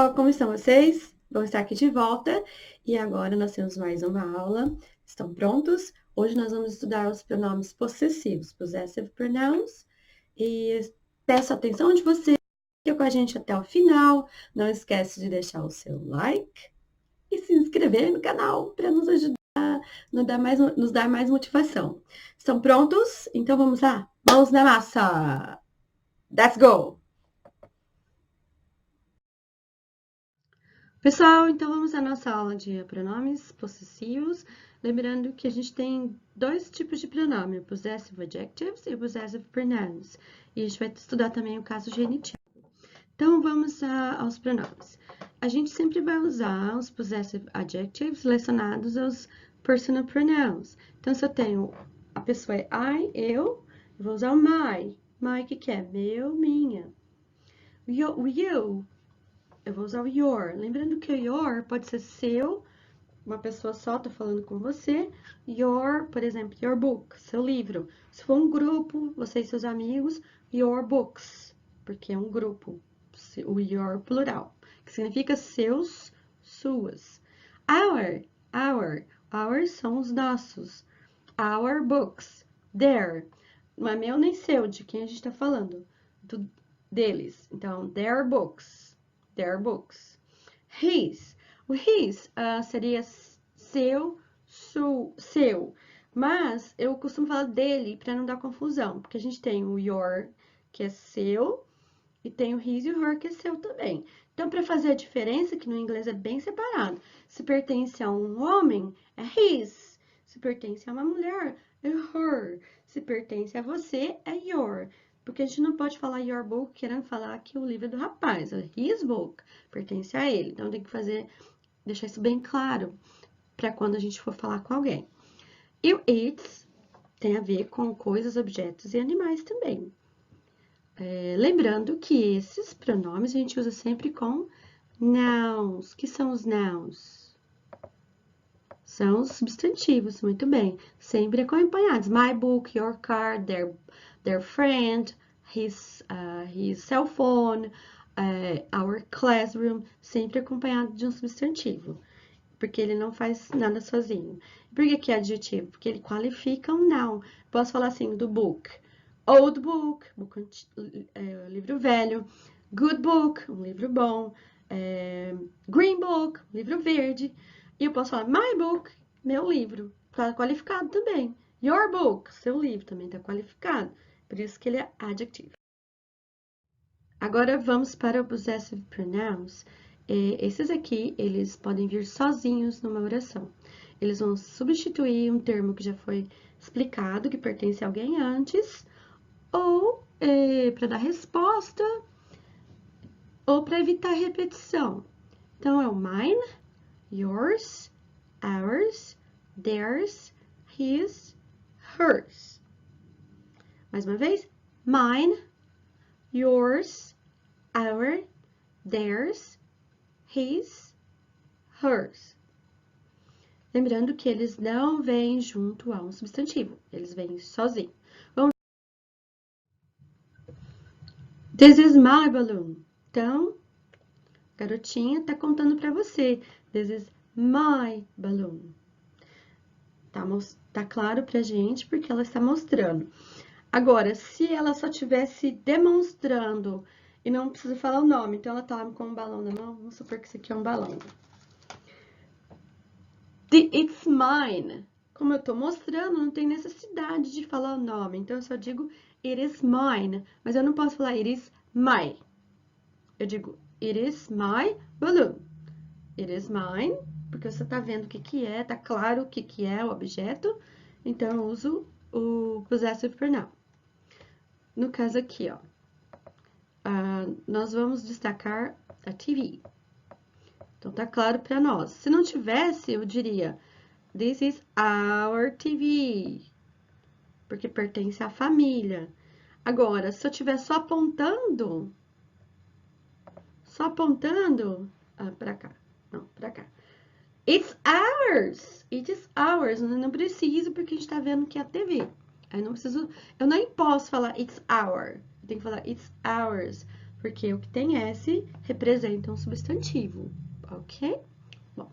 pessoal, como estão vocês? Vamos estar aqui de volta e agora nós temos mais uma aula. Estão prontos? Hoje nós vamos estudar os pronomes possessivos, possessive pronouns. E peço a atenção de vocês, fique com a gente até o final. Não esquece de deixar o seu like e se inscrever no canal para nos ajudar, nos dar mais motivação. Estão prontos? Então vamos lá? Mãos na massa! Let's go! Pessoal, então vamos à nossa aula de pronomes possessivos. Lembrando que a gente tem dois tipos de pronome, possessive adjectives e possessive pronouns. E a gente vai estudar também o caso genitivo. Então vamos aos pronomes. A gente sempre vai usar os possessive adjectives relacionados aos personal pronouns. Então se eu tenho, a pessoa é I, eu vou usar o my. My que é? Meu, minha. You. Eu vou usar o your. Lembrando que o your pode ser seu, uma pessoa só tá falando com você. Your, por exemplo, your book, seu livro. Se for um grupo, você e seus amigos, your books, porque é um grupo. O your plural, que significa seus, suas. Our são os nossos. Our books, their. Não é meu nem seu, de quem a gente tá falando. Deles. Então, their books. Their books. His. O his seria seu, seu. Mas eu costumo falar dele para não dar confusão, porque a gente tem o your, que é seu, e tem o his e o her, que é seu também. Então, para fazer a diferença, que no inglês é bem separado, se pertence a um homem, é his. Se pertence a uma mulher, é her. Se pertence a você, é your. Porque a gente não pode falar your book querendo falar que o livro é do rapaz. His book pertence a ele. Então, tem que deixar isso bem claro para quando a gente for falar com alguém. E o its tem a ver com coisas, objetos e animais também. Lembrando que esses pronomes a gente usa sempre com nouns. Que são os nouns? São os substantivos, muito bem. Sempre acompanhados. My book, your car, their friend, his cell phone, our classroom, sempre acompanhado de um substantivo, porque ele não faz nada sozinho. Por que é adjetivo? Porque ele qualifica um noun. Posso falar assim, do book. Old book, livro velho. Good book, um livro bom. Green book, livro verde. E eu posso falar my book, meu livro. Está qualificado também. Your book, seu livro, também está qualificado. Por isso que ele é adjetivo. Agora vamos para o possessive pronouns. Esses aqui, eles podem vir sozinhos numa oração. Eles vão substituir um termo que já foi explicado, que pertence a alguém antes, ou para dar resposta, ou para evitar repetição. Então, é o mine, yours, ours, theirs, his, hers. Mais uma vez, mine, yours, our, theirs, his, hers. Lembrando que eles não vêm junto a um substantivo, eles vêm sozinhos. This is my balloon. Então, a garotinha tá contando para você. This is my balloon. Tá claro pra gente porque ela está mostrando. Agora, se ela só estivesse demonstrando e não precisa falar o nome, então ela tá com um balão na mão, vamos supor que isso aqui é um balão. It's mine. Como eu tô mostrando, não tem necessidade de falar o nome, então eu só digo it is mine, mas eu não posso falar it is my. Eu digo it is my balloon. It is mine, porque você tá vendo o que é, tá claro o que é o objeto, então eu uso o possessive pronoun. No caso aqui, ó, nós vamos destacar a TV. Então, tá claro para nós. Se não tivesse, eu diria, this is our TV, porque pertence à família. Agora, se eu estiver só apontando, para cá, não, para cá. It's ours, it is ours. Eu não preciso, porque a gente tá vendo que é a TV. Aí não preciso, eu nem posso falar it's our. Eu tenho que falar it's ours. porque o que tem S representa um substantivo, ok? Bom,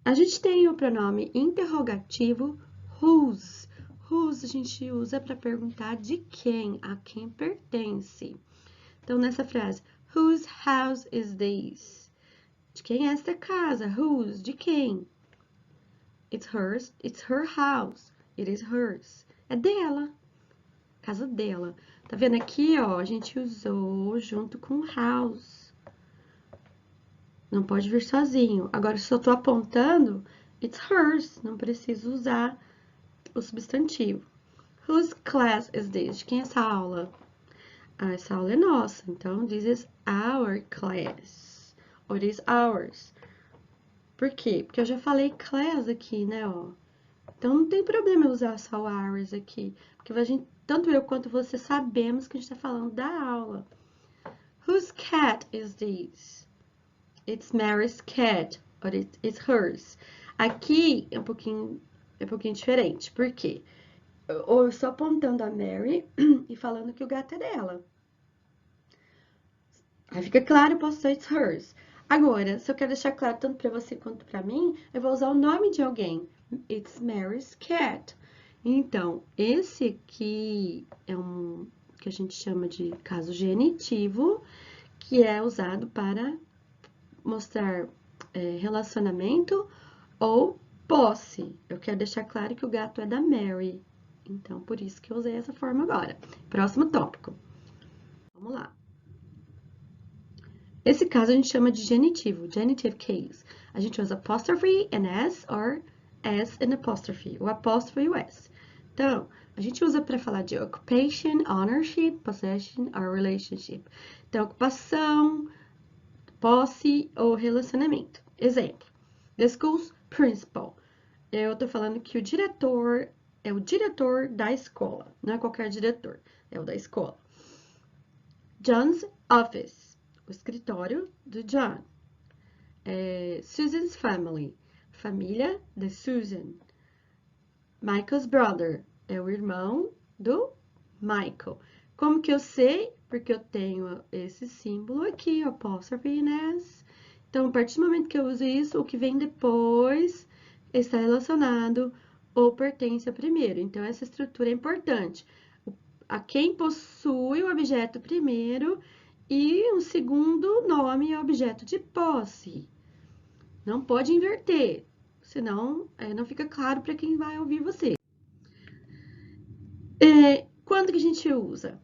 a gente tem o pronome interrogativo whose. Whose a gente usa para perguntar de quem, a quem pertence. Então, nessa frase, whose house is this? De quem é esta casa? Whose? De quem? It's hers. It's her house. It is hers. É dela. Casa dela. Tá vendo aqui, ó? A gente usou junto com house. Não pode vir sozinho. Agora, se eu tô apontando, it's hers. Não preciso usar o substantivo. Whose class is this? De quem é essa aula? Ah, essa aula é nossa. Então, this is our class. Or it is ours. Por quê? Porque eu já falei class aqui, né, ó. Então, não tem problema eu usar só o ours aqui. Porque a gente, tanto eu quanto você sabemos que a gente tá falando da aula. Whose cat is this? It's Mary's cat, or it's hers. Aqui é um pouquinho diferente, por quê? Eu estou apontando a Mary e falando que o gato é dela. Aí fica claro, eu posso usar it's hers. Agora, se eu quero deixar claro tanto para você quanto para mim, eu vou usar o nome de alguém. It's Mary's cat. Então, esse aqui é um que a gente chama de caso genitivo, que é usado para mostrar relacionamento ou posse. Eu quero deixar claro que o gato é da Mary. Então, por isso que eu usei essa forma agora. Próximo tópico. Vamos lá. Esse caso a gente chama de genitivo, genitive case. A gente usa apostrophe and S, or S and apostrophe, o apóstrofo e o S. Então, a gente usa para falar de occupation, ownership, possession or relationship. Então, ocupação, posse ou relacionamento. Exemplo, the school's principal. Eu tô falando que o diretor é o diretor da escola, não é qualquer diretor, é o da escola. John's office, o escritório do John. Susan's family, família de Susan. Michael's brother, é o irmão do Michael. Como que eu sei? Porque eu tenho esse símbolo aqui, apostrophe S. Então, a partir do momento que eu uso isso, o que vem depois está relacionado ou pertence ao primeiro. Então, essa estrutura é importante. A quem possui o objeto primeiro e o segundo nome é objeto de posse. Não pode inverter, senão não fica claro para quem vai ouvir você. Quando que a gente usa?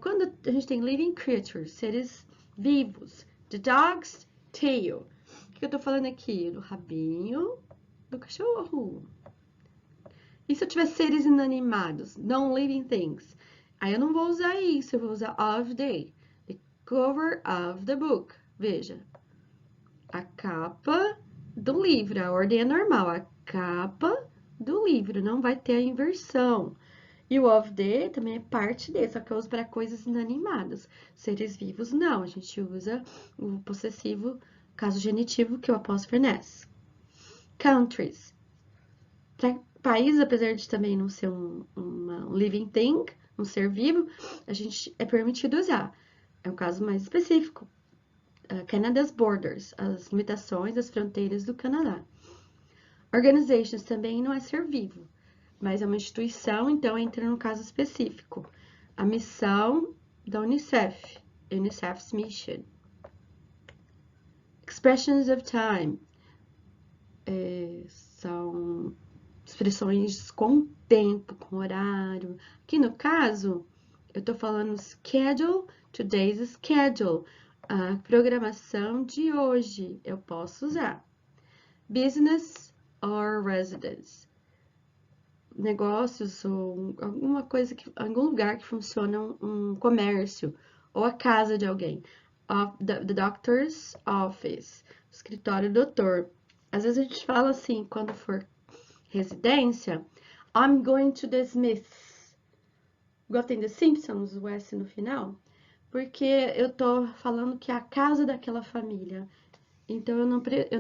Quando a gente tem living creatures, seres vivos. The dog's tail. O que eu tô falando aqui? Do rabinho do cachorro. E se eu tiver seres inanimados, non-living things? Aí eu não vou usar isso, eu vou usar of the cover of the book. Veja, a capa do livro, a ordem é normal, a capa do livro, não vai ter a inversão. E o of the também é parte desse, só que eu uso para coisas inanimadas. Seres vivos, não, a gente usa o possessivo, caso genitivo, que é o apóstrofo S. Countries. Para país, apesar de também não ser um living thing, um ser vivo, a gente é permitido usar. É um caso mais específico. Canada's borders, as limitações, as fronteiras do Canadá. Organizations também não é ser vivo, mas é uma instituição, então entra no caso específico. A missão da UNICEF, UNICEF's mission. Expressions of time, são expressões com tempo, com horário. Aqui no caso, eu tô falando schedule, today's schedule, a programação de hoje, eu posso usar. Business or residence, negócios ou alguma coisa, algum lugar que funciona um comércio, ou a casa de alguém. The doctor's office, escritório do doutor. Às vezes a gente fala assim, quando for residência, I'm going to the Smiths. Igual tem The Simpsons, o S no final. Porque eu tô falando que é a casa daquela família. Então, eu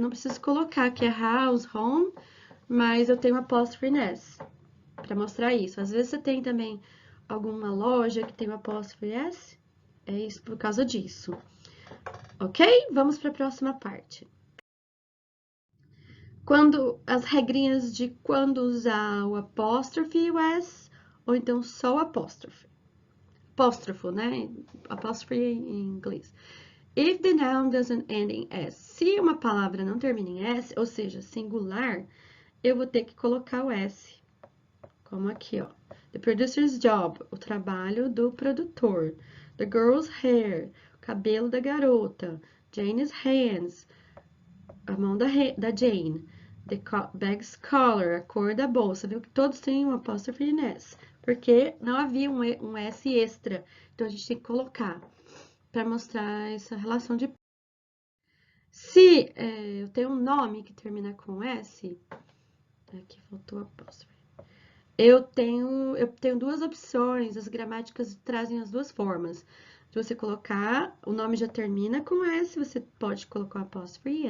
não preciso colocar que é house, home, mas eu tenho apóstrofe S para mostrar isso. Às vezes você tem também alguma loja que tem o apóstrofo S? É isso por causa disso. Ok? Vamos para a próxima parte. Quando as regrinhas de quando usar o apóstrofe e o S, ou então só o apóstrofe. Apóstrofo, né? Apóstrofe em inglês. If the noun doesn't end in S. Se uma palavra não termina em S, ou seja, singular, eu vou ter que colocar o S. Como aqui, ó. The producer's job, o trabalho do produtor. The girl's hair, o cabelo da garota. Jane's hands, a mão da Jane. The bag's color, a cor da bolsa. Viu que todos têm um apóstrofe em S. Porque não havia um S extra. Então, a gente tem que colocar para mostrar essa relação de... Se eu tenho um nome que termina com S... Aqui faltou apóstrofe. Eu tenho duas opções, as gramáticas trazem as duas formas. Se você colocar, o nome já termina com S, você pode colocar apostrophe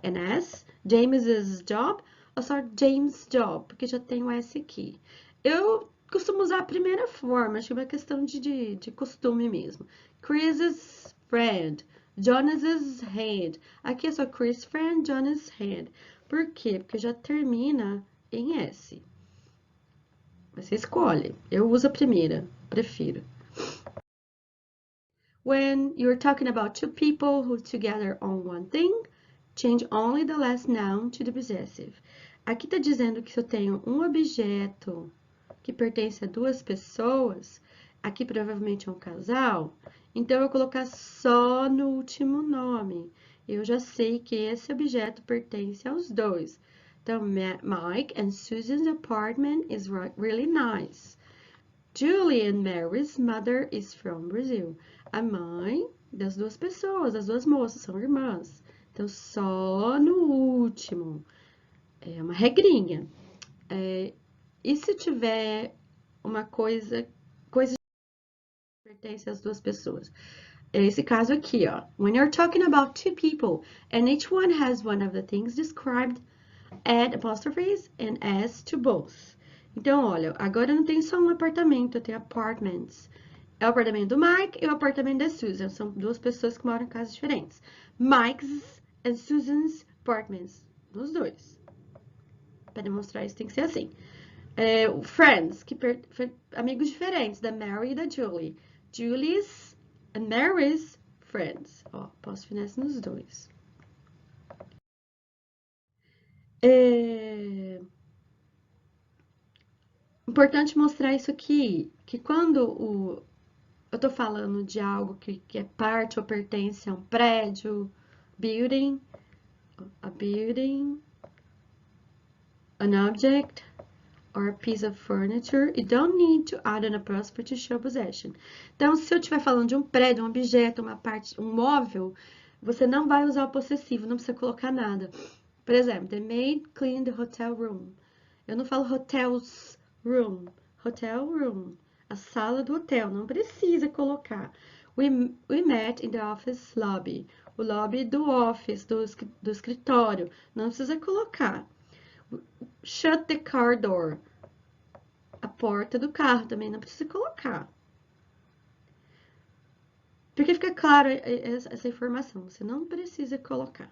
and S, James's job, ou só James' job, porque já tem o S aqui. Eu costumo usar a primeira forma, acho que é uma questão de costume mesmo. Chris's friend, Jonas's hand. Aqui é só Chris' friend, Jonas' hand. Por quê? Porque já termina em S. Você escolhe. Eu uso a primeira, prefiro. When you're talking about two people who together on one thing, change only the last noun to the possessive. Aqui tá dizendo que se eu tenho um objeto que pertence a duas pessoas, aqui provavelmente é um casal, então eu vou colocar só no último nome. Eu já sei que esse objeto pertence aos dois. Então, Mike and Susan's apartment is really nice. Julie and Mary's mother is from Brazil. A mãe das duas pessoas, das duas moças, são irmãs. Então, só no último. É uma regrinha. E se tiver uma coisa que pertence às duas pessoas? Esse caso aqui, ó. When you're talking about two people and each one has one of the things described, add apostrophes and S to both. Então, olha, agora não tem só um apartamento, eu tenho apartments. É o apartamento do Mike e o apartamento da Susan. São duas pessoas que moram em casas diferentes. Mike's and Susan's apartments. Dos dois. Para demonstrar isso tem que ser assim. Friends, amigos diferentes, da Mary e da Julie. Julie's and Mary's friends. Ó, posso finesse nos dois. Importante mostrar isso aqui, que quando eu tô falando de algo que é parte ou pertence a um prédio, building, a building, an object, or a piece of furniture, you don't need to add an apostrophe to show possession. Então, se eu estiver falando de um prédio, um objeto, uma parte, um móvel, você não vai usar o possessivo, não precisa colocar nada. Por exemplo, the maid cleaned the hotel room. Eu não falo hotel's room, hotel room, a sala do hotel, não precisa colocar. We met in the office lobby, o lobby do office, do escritório, não precisa colocar. Shut the car door, a porta do carro também não precisa colocar. Porque fica claro essa informação, você não precisa colocar.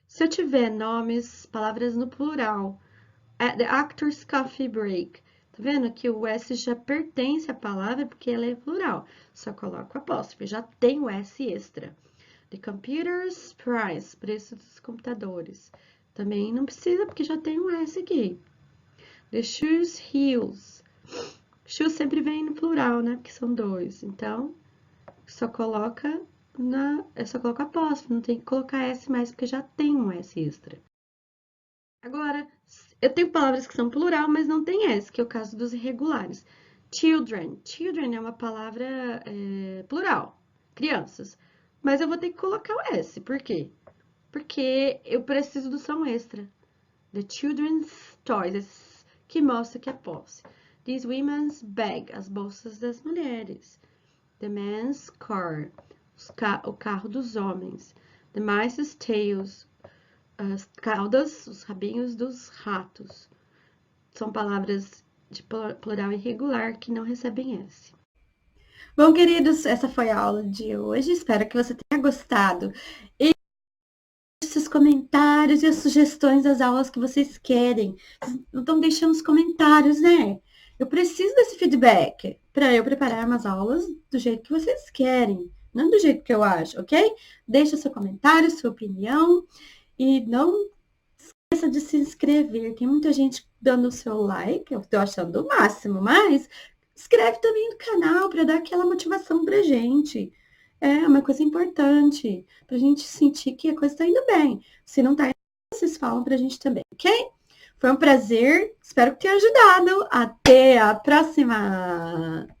Se eu tiver nomes, palavras no plural, at the actor's coffee break, tá vendo que o S já pertence à palavra porque ela é plural. Só coloco apóstrofe, já tem o S extra. The computer's price, preço dos computadores. Também não precisa porque já tem um S aqui. The shoes heels. Shoes sempre vem no plural, né? Porque são dois. Então, só coloca apóstrofe, não tem que colocar S mais porque já tem um S extra. Agora, eu tenho palavras que são plural, mas não tem S, que é o caso dos irregulares. Children. Children é uma palavra plural, crianças. Mas eu vou ter que colocar o S, por quê? Porque eu preciso do som extra. The children's toys, que mostra que é posse. This women's bag, as bolsas das mulheres. The man's car, o carro dos homens. The mice's tails, as caudas, os rabinhos dos ratos. São palavras de plural irregular que não recebem S. Bom, queridos, essa foi a aula de hoje. Espero que você tenha gostado. E seus comentários e as sugestões das aulas que vocês querem. Não estão deixando os comentários, né? Eu preciso desse feedback para eu preparar umas aulas do jeito que vocês querem, não do jeito que eu acho, ok? Deixa seu comentário, sua opinião e não esqueça de se inscrever. Tem muita gente dando o seu like, eu tô achando o máximo, mas inscreve também no canal para dar aquela motivação pra gente. É uma coisa importante pra gente sentir que a coisa tá indo bem. Se não tá indo, vocês falam pra gente também, ok? Foi um prazer, espero que tenha ajudado. Até a próxima!